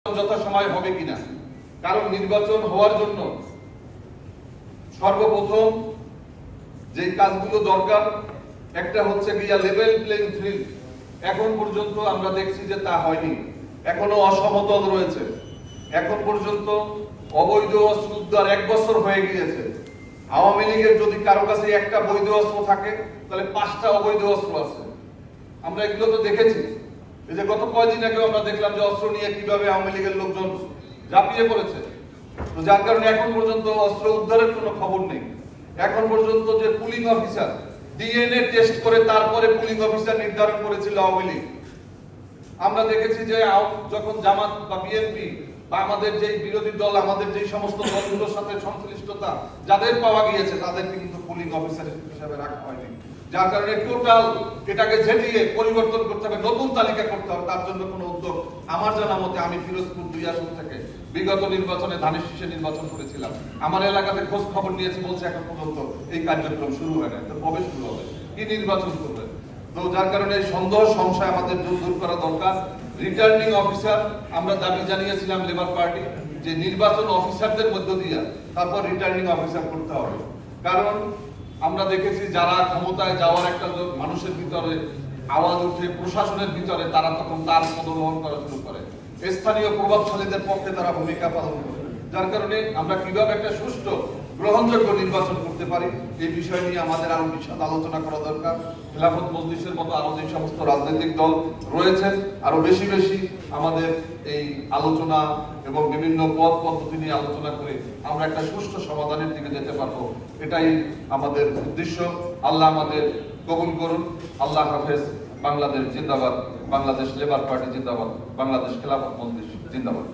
যথাসময় হবে কিনা। কারণ নির্বাচন হওয়ার জন্য সর্বপ্রথম যে কাজগুলো দরকার, একটা হচ্ছে গিয়া লেভেল প্লেইং ফিল্ড। এখন পর্যন্ত আমরা দেখছি যে তা হয়নি, এখনো অসমতল রয়েছে। এখন পর্যন্ত অবৈধ অস্ত্র উদ্ধার 1 বছর হয়ে গিয়েছে। আওয়ামী লীগের যদি কারো কাছে একটা বৈধ অস্ত্র থাকে, তাহলে 5টা অবৈধ অস্ত্র আছে। আমরা এগুলো তো দেখেছি। এই যে গত কয়েকদিন আগে আমরা দেখলাম যে অস্ত্র নিয়ে কিভাবে আওয়ামী লীগের লোকজন ঝাঁপিয়ে পড়েছে। তো যার কারণে এখন পর্যন্ত অস্ত্র উদ্ধারের কোনো খবর নেই। এখন পর্যন্ত যে পুলিং অফিসার ডিএনএ টেস্ট করে তারপরে পুলিং অফিসার নির্ধারণ করেছিল আওয়ামী লীগ। আমরা দেখেছি যে যখন জামাত বা বিএনপি বা আমাদের যে বিরোধী দল, আমাদের যে সমস্ত দলগুলোর সাথে সংশ্লিষ্টতা যাদের পাওয়া গিয়েছে, তাদেরকে কিন্তু পুলিং অফিসার হিসেবে রাখা হয়নি। যার কারণে টোটাল এটাকে ঝেঁটিয়ে পরিবর্তন করতে হবে, নতুন তালিকা করতে হবে। তার জন্য কোনো উদ্যোগ আমার জানা মতে, আমি ফিরোজপুর 2 আসন থেকে বিগত নির্বাচনে ধানের শীষে নির্বাচন করেছিলাম। আমার এলাকাতে খোঁজ খবর নিয়েছি, বলছে এখন পর্যন্ত এই কার্যক্রম শুরু হয় না। তো কবে শুরু হবে, কি নির্বাচন করবে? তো যার কারণে সন্দেহ সংশয় আমাদের দূর করা দরকার। রিটার্নিং অফিসার আমরা দাবি জানিয়েছিলাম লেবার পার্টি, যে নির্বাচন অফিসারদের মধ্য দিয়ে তারপর রিটার্নিং অফিসার করতে হবে। কারণ আমরা দেখেছি যারা ক্ষমতায় যাওয়ার একটা মানুষের ভিতরে আওয়াজ উঠে, প্রশাসনের ভিতরে, তারা তখন তার পদগ্রহণ করা শুরু করে। স্থানীয় প্রভাবশালীদের পক্ষে তারা ভূমিকা পালন করে। যার কারণে আমরা কিভাবে একটা সুষ্ঠু গ্রহণযোগ্য নির্বাচন করতে পারি, এই বিষয় নিয়ে আমাদের আরো বিশদ আলোচনা করা দরকার। খেলাফত মজলিসের মতো আরো যে সমস্ত রাজনৈতিক দল রয়েছে, আরো বেশি বেশি আমাদের এই আলোচনা এবং বিভিন্ন পথ পদ্ধতি নিয়ে আলোচনা করে আমরা একটা সুষ্ঠু সমাধানের দিকে যেতে পারবো, এটাই আমাদের উদ্দেশ্য। আল্লাহ আমাদের কবুল করুন। আল্লাহ হাফেজ। বাংলাদেশ জিন্দাবাদ। বাংলাদেশ লেবার পার্টি জিন্দাবাদ। বাংলাদেশ খেলাফত মজলিস জিন্দাবাদ।